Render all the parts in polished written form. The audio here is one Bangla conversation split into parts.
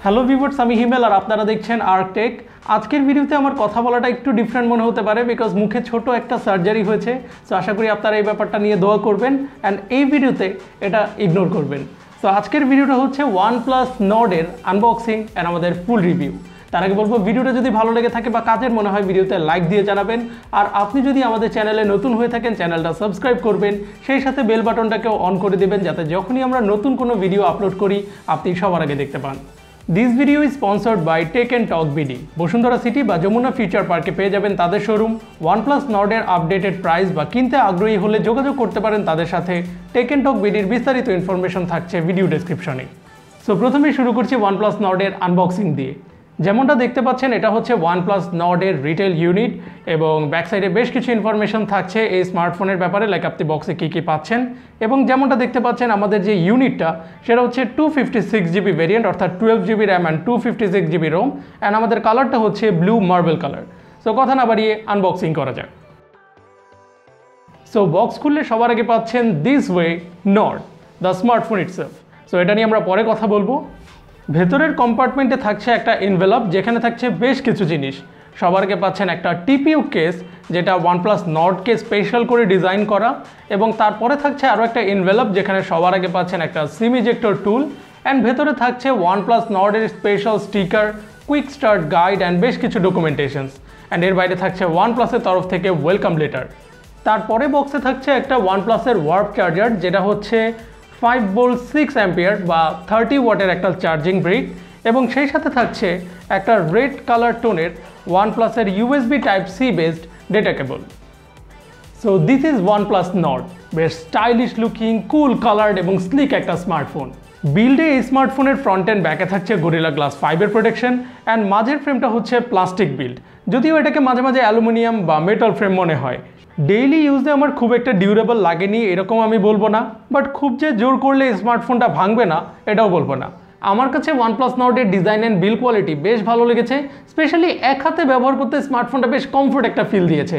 হ্যালো ভিউয়ার্স, আমি হিমেল আর আপনারা দেখছেন আর্কটেক। আজকের ভিডিওতে আমার কথা বলাটা একটু ডিফারেন্ট মনে হতে পারে বিকজ মুখে ছোট একটা সার্জারি হয়েছে। সো আশা করি আপনারা এই ব্যাপারটা নিয়ে দোয়া করবেন অ্যান্ড এই ভিডিওতে এটা ইগনোর করবেন। সো আজকের ভিডিওটা হচ্ছে OnePlus Nord-এর আনবক্সিং অ্যান্ড আমাদের ফুল রিভিউ। তার আগে বলবো, ভিডিওটা যদি ভালো লেগে থাকে বা কাজের মনে হয় ভিডিওতে লাইক দিয়ে জানাবেন। আর আপনি যদি আমাদের চ্যানেলে নতুন হয়ে থাকেন চ্যানেলটা সাবস্ক্রাইব করবেন, সেই সাথে বেল বাটনটাকেও অন করে দেবেন যাতে যখনই আমরা নতুন কোনো ভিডিও আপলোড করি আপনি সবার আগে দেখতে পান। This video is sponsored by Tech and Talk BD. Bashundhara city বা যমুনা ফিউচার পার্কে পেয়ে যাবেন তাদের শোরুম। OnePlus Nord-এর আপডেটেড প্রাইস বা কিনতে আগ্রহী হলে যোগাযোগ করতে পারেন তাদের সাথে। টেক অ্যান্ড টক বিডির বিস্তারিত ইনফরমেশন থাকছে ভিডিও ডেসক্রিপশনে। সো প্রথমেই শুরু করছি OnePlus Nord-এর আনবক্সিং দিয়ে। যেমনটা দেখতে পাচ্ছেন, এটা হচ্ছে OnePlus Nord-এর রিটেল ইউনিট এবং ব্যাক সাইডে বেশ কিছু ইনফরমেশন থাকছে এই স্মার্টফোনের ব্যাপারে, লাইক আপনি বক্সে কী কী পাচ্ছেন। এবং যেমনটা দেখতে পাচ্ছেন, আমাদের যে ইউনিটটা সেটা হচ্ছে 256GB ভেরিয়েন্ট, অর্থাৎ 12GB RAM and 256GB Rome, and আমাদের কালারটা হচ্ছে ব্লু মার্বেল কালার। সো কথা না বাড়িয়ে আনবক্সিং করা যাক। সো বক্স খুললে সবার আগে পাচ্ছেন this way Nord, the smartphone itself. So এটা নিয়ে আমরা পরে কথা বলবো। ভেতরের কম্পার্টমেন্টে থাকছে একটা এনভেলপ যেখানে থাকছে বেশ কিছু জিনিস। সবার আগে পাচ্ছেন একটা টিপিইউ কেস যেটা OnePlus Nord-কে স্পেশাল করে ডিজাইন করা, এবং তারপরে থাকছে আরও একটা এনভেলপ যেখানে সবার আগে পাচ্ছেন একটা সিম ইজেক্টর টুল, অ্যান্ড ভেতরে থাকছে OnePlus Nord-এর special sticker, quick start guide and বেশ কিছু ডকুমেন্টেশনস, অ্যান্ড এর বাইরে থাকছে OnePlus-এর তরফ থেকে ওয়েলকাম লেটার। তারপরে বক্সে থাকছে একটা OnePlus-এর ওয়ার্প চার্জার যেটা হচ্ছে 5V 6A বা 30 ওয়াটের একটা চার্জিং ব্রিক, এবং সেই সাথে থাকছে একটা রেড কালার টোনের OnePlus-এর USB Type-C based data cable. So this is OnePlus Nord, বেশ স্টাইলিশ লুকিং, কুল কালার্ড এবং স্লিক একটা স্মার্টফোন। বিল্ডে এই স্মার্টফোনের ফ্রন্ট অ্যান্ড ব্যাকে থাকছে Gorilla Glass 5-এর প্রোটেকশন, অ্যান্ড মাঝের ফ্রেমটা হচ্ছে প্লাস্টিক বিল্ড, যদিও এটাকে মাঝে মাঝে অ্যালুমিনিয়াম বা মেটাল ফ্রেম মনে হয়। ডেইলি ইউজে আমার খুব একটা ডিউরেবল লাগেনি এরকম আমি বলবো না, বাট খুব যে জোর করলে স্মার্টফোনটা ভাঙবে না এটাও বলবো না। আমার কাছে OnePlus Nord-এর ডিজাইন অ্যান্ড বিল্ড কোয়ালিটি বেশ ভালো লেগেছে, স্পেশালি এক হাতে ব্যবহার করতে স্মার্টফোনটা বেশ কমফোর্ট একটা ফিল দিয়েছে।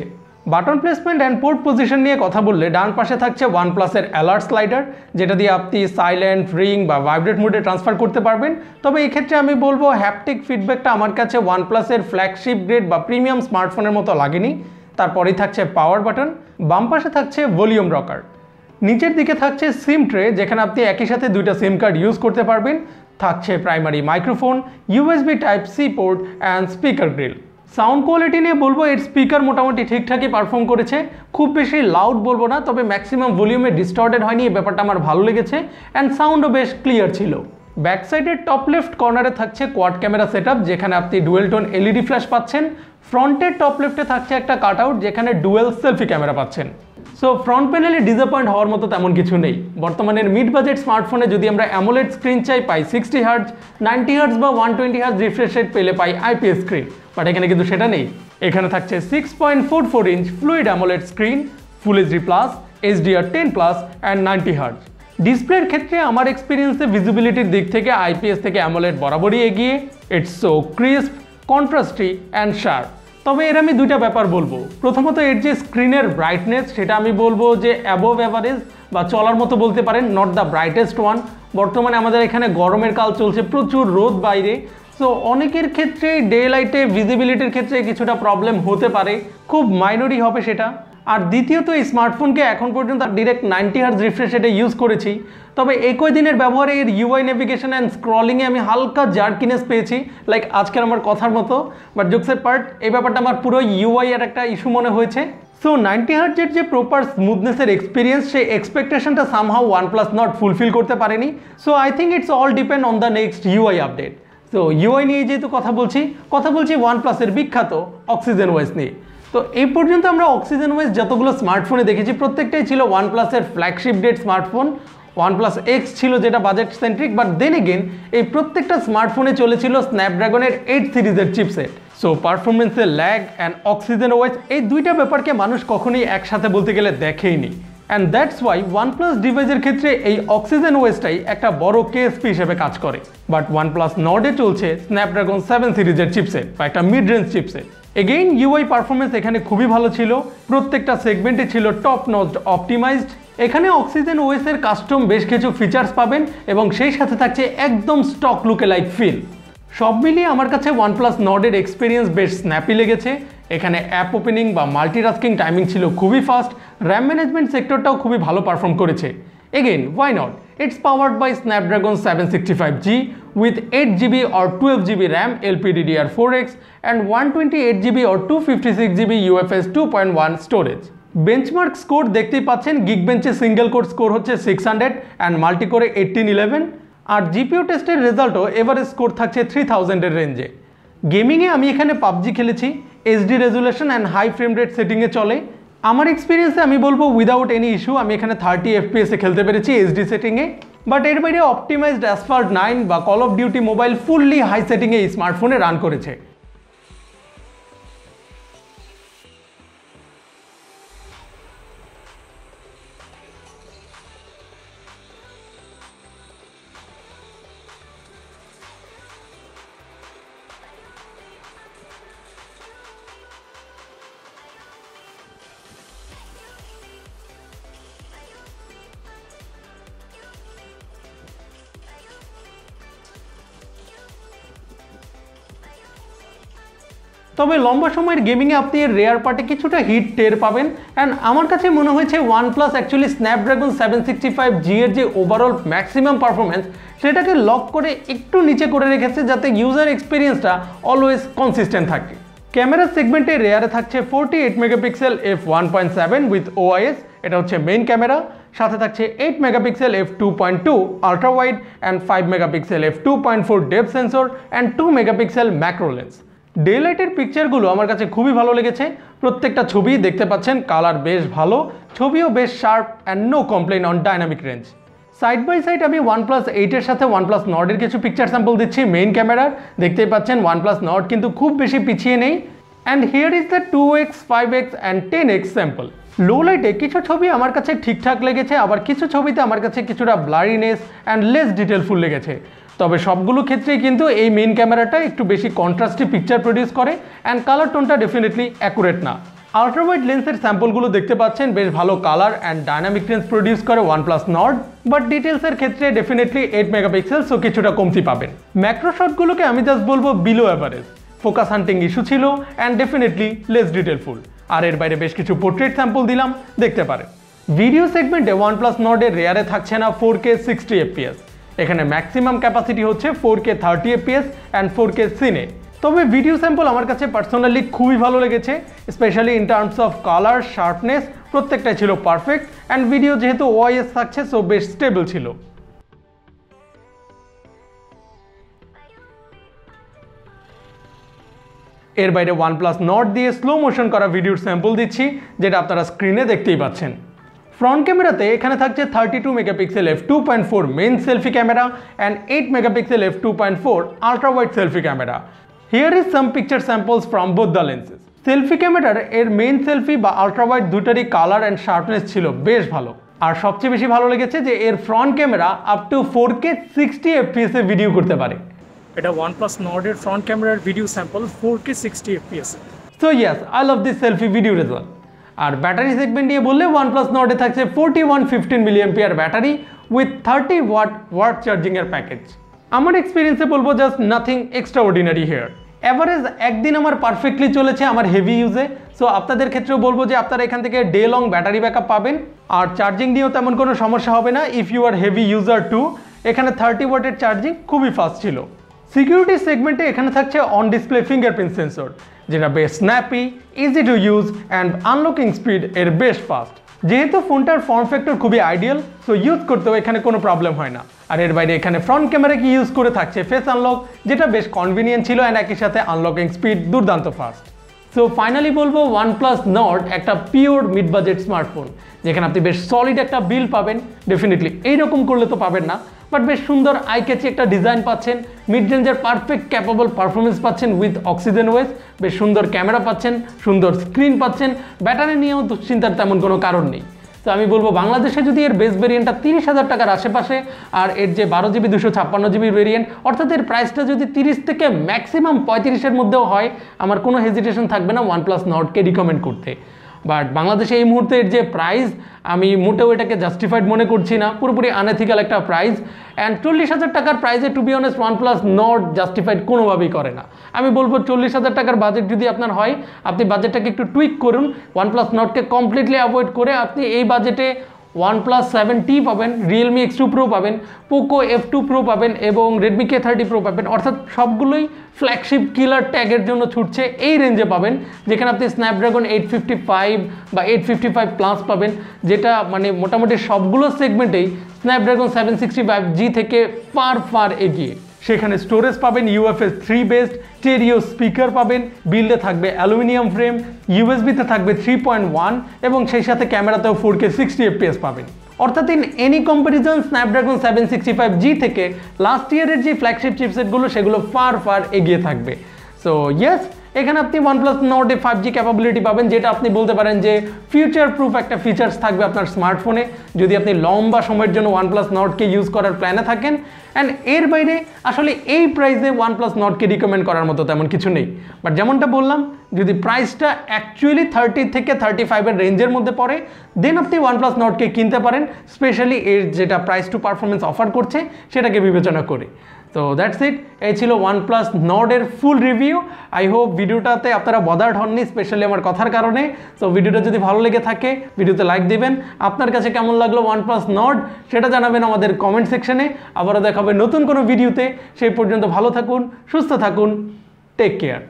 Button placement and port position নিয়ে কথা বললে ডান পাশে থাকছে OnePlus-এর অ্যালার্ট স্লাইডার, যেটা দিয়ে আপনি সাইলেন্ট, রিং বা ভাইব্রেট মোডে ট্রান্সফার করতে পারবেন। তবে এক্ষেত্রে আমি বলবো হ্যাপটিক ফিডব্যাকটা আমার কাছে OnePlus-এর ফ্ল্যাগশিপ গ্রেড বা প্রিমিয়াম স্মার্টফোনের মতো লাগেনি। তারপরেই থাকছে পাওয়ার বাটন, বাম পাশে থাকছে ভলিউম রকার, নিচের দিকে থাকছে সিম ট্রে যেখানে আপনি একই সাথে দুইটা সিম কার্ড ইউজ করতে পারবেন, থাকছে primary microphone, USB Type-C port and speaker grill. Sound quality নিয়ে বলবো এর স্পিকার মোটামুটি ঠিকঠাকই পারফর্ম করেছে, খুব বেশি লাউড বলবো না, তবে ম্যাক্সিমাম ভলিউমে ডিস্টর্টেড হয়নি, এই ব্যাপারটা আমার ভালো লেগেছে, অ্যান্ড সাউন্ডও বেশ ক্লিয়ার ছিল। ব্যাক সাইডের টপ লেফট কর্নারে থাকছে কোয়াড ক্যামেরা সেটআপ যেখানে আপনি ডুয়েল টোন LED ফ্ল্যাশ পাচ্ছেন। ফ্রন্টের টপ লেফটে থাকছে একটা কাট আউট যেখানে ডুয়েল সেলফি ক্যামেরা পাচ্ছেন। সো ফ্রন্ট প্যানেলে ডিসঅ্যাপয়েন্ট হওয়ার মতো তেমন কিছু নেই। বর্তমানের মিড বাজেট স্মার্টফোনে যদি আমরা অ্যামোলেড স্ক্রিন চাই পাই 60Hz, 90Hz বা 120Hz রিফ্রেশ রেট পেলে পাই IPS স্ক্রিন, বাট এখানে কিন্তু সেটা নেই। এখানে থাকছে 6.44 inch fluid AMOLED screen, full HD+, HDR10+ and 90Hz। ডিসপ্লের ক্ষেত্রে আমার এক্সপিরিয়েন্সে ভিজিবিলিটির দিক থেকে IPS থেকে অ্যামোলেড বরাবরই এগিয়ে। It's so crisp, contrasty and sharp. তবে এর আমি দুইটা ব্যাপার বলবো। প্রথমত এর যে স্ক্রিনের ব্রাইটনেস সেটা আমি বলবো যে অ্যাবোভ অ্যাভারেজ বা চলার মতো বলতে পারেন, নট দ্য ব্রাইটেস্ট ওয়ান। বর্তমানে আমাদের এখানে গরমের কাল চলছে, প্রচুর রোদ বাইরে, সো অনেকের ক্ষেত্রে ডে লাইটে ভিজিবিলিটির ক্ষেত্রে কিছুটা প্রবলেম হতে পারে, খুব মাইনরই হবে সেটা। আর দ্বিতীয়ত এই স্মার্টফোনকে এখন পর্যন্ত ডিরেক্ট 90Hz রিফ্রেশ রেটে ইউজ করেছি, তবে একই দিনের ব্যবহারে এর UI নেভিগেশন অ্যান্ড স্ক্রলিংয়ে আমি হালকা জার্কিনেস পেয়েছি, লাইক আজকের আমার কথার মতো। বাট জোকসের পার্ট, এই ব্যাপারটা আমার পুরো UI এর একটা ইস্যু মনে হয়েছে। সো 90Hz যে প্রপার স্মুথনেসের এক্সপিরিয়েন্স, সেই এক্সপেকটেশনটা সামহাউ OnePlus Nord ফুলফিল করতে পারেনি। So I think it's all depend on the next UI update. So UI নিয়ে যেহেতু কথা বলছি OnePlus-এর বিখ্যাত অক্সিজেন ওএস নিয়ে। তো এই পর্যন্ত আমরা অক্সিজেন ওএস যতগুলো স্মার্টফোনে দেখেছি প্রত্যেকটাই ছিল OnePlus-এর flagship grade smartphone. OnePlus X ছিল যেটা budget centric, but then again এই প্রত্যেকটা স্মার্টফোনে চলেছিল স্ন্যাপড্রাগনের 8 সিরিজের চিপসেট। সো পারফরমেন্সের ল্যাগ অ্যান্ড অক্সিজেন ওএস, এই দুইটা ব্যাপারকে মানুষ কখনোই একসাথে বলতে গেলে দেখেইনি, অ্যান্ড দ্যাটস ওয়াই OnePlus ডিভাইসের ক্ষেত্রে এই অক্সিজেন ওএসটাই একটা বড় কেএসপি হিসেবে কাজ করে। বাট OnePlus Nord-এ চলছে স্ন্যাপড্রাগন 7 সিরিজের চিপসেট বা একটা mid range chipset. Again UI performance এখানে খুবই ভালো ছিল, প্রত্যেকটা সেগমেন্টে ছিল টপ নচ অপটিমাইজড। এখানে অক্সিজেন ওএস এর কাস্টম বেশ কিছু ফিচার্স পাবেন এবং সেই সাথে থাকছে একদম স্টক লুকে লাইক ফিল। সব মিলিয়ে আমার কাছে OnePlus Nord এর এক্সপিরিয়েন্স বেশ স্ন্যাপি লেগেছে। এখানে অ্যাপ ওপেনিং বা মাল্টিটাস্কিং টাইমিং ছিল খুবই ফাস্ট, র্যাম ম্যানেজমেন্ট সেক্টরটাও খুবই ভালো পারফর্ম করেছে। Again why not, it's powered by Snapdragon 765G with 8GB or 12GB RAM LPDDR4X and 128GB or 256GB UFS 2.1 স্টোরেজ। বেঞ্চমার্ক স্কোর দেখতেই পাচ্ছেন, গিগবেঞ্চে সিঙ্গেল কোর স্কোর হচ্ছে 600 অ্যান্ড মাল্টি কোরে 1811, আর জিপিইউ টেস্টের রেজাল্টও এভারেজ স্কোর থাকছে 3000-এর রেঞ্জে। গেমিংয়ে আমি এখানে পাবজি খেলেছি, HD resolution and high frame rate সেটিংয়ে চলে। আমার এক্সপিরিয়েন্সে আমি বলবো উইদাউট এনি ইস্যু আমি এখানে 30 FPS-এ খেলতে পেরেছি এইচডি সেটিংয়ে। বাট এর বাইরে অপটিমাইজড অ্যাসফল্ট 9 বা call of duty mobile fully high সেটিংয়ে এই স্মার্টফোনে রান করেছে। তবে লম্বা সময়ের গেমিংয়ে আপনি এর রেয়ার পার্টে কিছুটা হিট টের পাবেন। অ্যান্ড আমার কাছে মনে হয়েছে OnePlus অ্যাকচুয়ালি Snapdragon 765G এর যে ওভারঅল ম্যাক্সিমাম পারফরমেন্স সেটাকে লক করে একটু নিচে করে রেখেছে, যাতে ইউজার এক্সপিরিয়েন্সটা অলওয়েজ কনসিস্টেন্ট থাকে। ক্যামেরা সেগমেন্টে রেয়ারে থাকছে 48 মেগাপিক্সেল f1.7 উইথ OIS, এটা হচ্ছে মেইন ক্যামেরা। সাথে থাকছে 8 megapixel f2.2 ultra wide and 5 megapixel f2.4 depth sensor and 2 megapixel macro lens. Day লাইটের পিকচারগুলো আমার কাছে খুবই ভালো লেগেছে। প্রত্যেকটা ছবি দেখতে পাচ্ছেন কালার বেশ ভালো, ছবিও বেশ sharp and no complain on dynamic range. Side by side আমি OnePlus 8-এর সাথে OnePlus Nord এর কিছু পিকচার স্যাম্পল দিচ্ছি মেইন ক্যামেরার। দেখতেই পাচ্ছেন OnePlus Nord কিন্তু খুব বেশি পিছিয়ে নেই। And here is the 2x, 5x and 10x sample. Low লাইটে কিছু ছবি আমার কাছে ঠিকঠাক লেগেছে, আবার কিছু ছবিতে আমার কাছে কিছুটা ব্লারিনেস অ্যান্ড লেস ডিটেলফুল লেগেছে। তবে সবগুলো ক্ষেত্রেই কিন্তু এই মেইন ক্যামেরাটা একটু বেশি কন্ট্রাস্টি পিকচার প্রডিউস করে অ্যান্ড কালার টোনটা ডেফিনেটলি অ্যাকুরেট না। আলট্রা ওয়াইড লেন্সের স্যাম্পলগুলো দেখতে পাচ্ছেন বেশ ভালো colour and dynamic range produce করে OnePlus Nord, বাট ডিটেলসের ক্ষেত্রে ডেফিনেটলি 8 মেগাপিক্সেল, সো কিছুটা কমতি পাবেন। ম্যাক্রো শটগুলোকে আমি জাস্ট বলবো বিলো অ্যাভারেজ, ফোকাস হান্টিং ইস্যু ছিল অ্যান্ড ডেফিনেটলি লেস ডিটেলফুল। আর এর বাইরে বেশ কিছু পোর্ট্রেট স্যাম্পল দিলাম, দেখতে পারেন। ভিডিও সেগমেন্টে OnePlus Nord এর রেয়ারে থাকছে না 4K 60 FPS, এখানে ম্যাক্সিমাম ক্যাপাসিটি হচ্ছে 4K 30 FPS অ্যান্ড 4K সিনে। তবে ভিডিও স্যাম্পল আমার কাছে পার্সোনালি খুবই ভালো লেগেছে, specially in terms of colour, sharpness, প্রত্যেকটাই ছিল পারফেক্ট। অ্যান্ড ভিডিও যেহেতু OIS থাকছে সো বেশ স্টেবল ছিল। এর বাইরে OnePlus Nord দিয়ে স্লো মোশন করা ভিডিওর স্যাম্পল দিচ্ছি, যেটা আপনারা স্ক্রিনে দেখতেই পাচ্ছেন। ফ্রন্ট ক্যামেরাতে এখানে থাকছে 32 megapixel f2.4 main selfie camera and 8 megapixel f2.4 ultra wide selfie camera. Here is some picture samples from both the lenses. Selfie ক্যামেরার এর মেইন সেলফি বা আলট্রা ওয়াইড দুটারই কালার অ্যান্ড শার্পনেস ছিল বেশ ভালো। আর সবচেয়ে বেশি ভালো লেগেছে যে এর front camera up to 4K 60 FPS-এ ভিডিও করতে পারে। এটা OnePlus Nord এর ফ্রন্ট ক্যামেরার video sample 4K 60 FPS। So yes, I love this selfie video result. আর ব্যাটারি সেগমেন্ট নিয়ে বললে OnePlus Nord এ থাকছে 4115 mAh battery with 30 watt charging এর প্যাকেজ। আমার এক্সপিরিয়েন্সে বলবো just nothing extraordinary here. Average একদিন আমার পারফেক্টলি চলেছে আমার হেভি ইউজে, সো আপনাদের ক্ষেত্রেও বলবো যে আপনারা এখান থেকে ডে লং ব্যাটারি ব্যাকআপ পাবেন। আর চার্জিং নিয়েও তেমন কোনো সমস্যা হবে না if you are heavy user too. এখানে 30 ওয়াটের চার্জিং খুবই ফাস্ট ছিল। সিকিউরিটি সেগমেন্টে এখানে থাকছে অন ডিসপ্লে ফিঙ্গারপ্রিন্ট সেন্সর, যেটা বেশ snappy, easy to use and unlocking speed এর বেশ ফাস্ট। যেহেতু ফোনটার ফর্ম ফ্যাক্টর খুবই আইডিয়াল, সো ইউজ করতেও এখানে কোনো প্রবলেম হয় না। আর এর বাইরে এখানে ফ্রন্ট ক্যামেরা কি ইউজ করে থাকছে ফেস আনলক, যেটা বেশ কনভিনিয়েন্ট ছিল অ্যান্ড একই সাথে আনলকিং স্পিড দুর্দান্ত ফাস্ট। সো ফাইনালি বলবো OnePlus Nord একটা পিওর মিড বাজেট স্মার্টফোন, যেখানে আপনি বেশ সলিড একটা বিল পাবেন। ডেফিনেটলি এইরকম করলে তো পাবেন না, বাট বেশ সুন্দর আই ক্যাচি একটা ডিজাইন পাচ্ছেন, মিড রেঞ্জের পারফেক্ট ক্যাপেবল পারফরমেন্স পাচ্ছেন উইথ অক্সিজেন ওয়েস, বেশ সুন্দর ক্যামেরা পাচ্ছেন, সুন্দর স্ক্রিন পাচ্ছেন, ব্যাটারি নিয়েও দুশ্চিন্তার তেমন কোনো কারণ নেই। তো আমি বলবো বাংলাদেশে যদি এর বেস ভেরিয়েন্টটা 30,000 টাকার আশেপাশে, আর এর যে 12GB 256GB ভেরিয়েন্ট, অর্থাৎ এর প্রাইসটা যদি 30 থেকে ম্যাক্সিমাম 35-এর মধ্যেও হয়, আমার কোনো হেজিটেশন থাকবে না OnePlus Nordকে রিকমেন্ড করতে। বাট বাংলাদেশে এই মুহূর্তের যে প্রাইস আমি মোটেও এটাকে জাস্টিফাইড মনে করছি না, পুরোপুরি আনএথিক্যাল একটা প্রাইস। অ্যান্ড 40,000 টাকার প্রাইসে to be honest OnePlus Nord justified কোনোভাবেই করে না। আমি বলবো 40,000 টাকার বাজেট যদি আপনার হয়, আপনি বাজেটটাকে একটু টুইক করুন, OnePlus Nordকে কমপ্লিটলি অ্যাভয়েড করে আপনি এই বাজেটে OnePlus 7T পাবেন, Realme X2 Pro পাবেন, Poco F2 Pro পাবেন এবং Redmi K30 Pro পাবেন। অর্থাৎ সবগুলোই ফ্ল্যাগশিপ কিলার ট্যাগের জন্য ছুটছে এই রেঞ্জে পাবেন, যেখানে আপনি Snapdragon 855 বা 855 প্লাস পাবেন, যেটা মানে মোটামুটি সবগুলো সেগমেন্টেই Snapdragon 765G থেকে ফার এগিয়ে। সেখানে স্টোরেজ পাবেন UFS 3 বেসড, স্টেরিও স্পিকার পাবেন, বিল্ডে থাকবে অ্যালুমিনিয়াম ফ্রেম, USB-তে থাকবে 3.1 এবং সেই সাথে ক্যামেরাতেও 4K 60 fps পাবেন। অর্থাৎ in any comparison Snapdragon 765G থেকে লাস্ট ইয়ারের যে ফ্ল্যাগশিপ চিপসেটগুলো সেগুলো ফার এগিয়ে থাকবে। সো ইয়েস, এখানে আপনি OnePlus Nord 5G ক্যাপাবিলিটি পাবেন, যেটা আপনি বলতে পারেন যে ফিউচার প্রুফ একটা ফিচার্স থাকবে আপনার স্মার্টফোনে যদি আপনি লম্বা সময়ের জন্য OnePlus Nordকে ইউজ করার প্ল্যানে থাকেন। অ্যান্ড এর বাইরে আসলে এই প্রাইসে OnePlus Nordকে রিকমেন্ড করার মতো তেমন কিছু নেই। বাট যেমনটা বললাম, যদি প্রাইসটা অ্যাকচুয়ালি 30 থেকে 35 রেঞ্জের মধ্যে পড়ে, দেন আপনি OnePlus Nordকে কিনতে পারেন, স্পেশালি এর যেটা প্রাইস টু পারফরমেন্স অফার করছে সেটাকে বিবেচনা করে। তো দ্যাটস ইট, এই ছিল OnePlus Nord-এর ফুল রিভিউ। আই হোপ ভিডিওটাতে আপনারা বদার্ড হননি, স্পেশালি আমার কথার কারণে। সো ভিডিওটা যদি ভালো লেগে থাকে ভিডিওতে লাইক দিবেন। আপনার কাছে কেমন লাগলো OnePlus Nord সেটা জানাবেন আমাদের কমেন্ট সেকশনে। আবারও দেখা হবে নতুন কোনো ভিডিওতে। সেই পর্যন্ত ভালো থাকুন, সুস্থ থাকুন, টেক কেয়ার।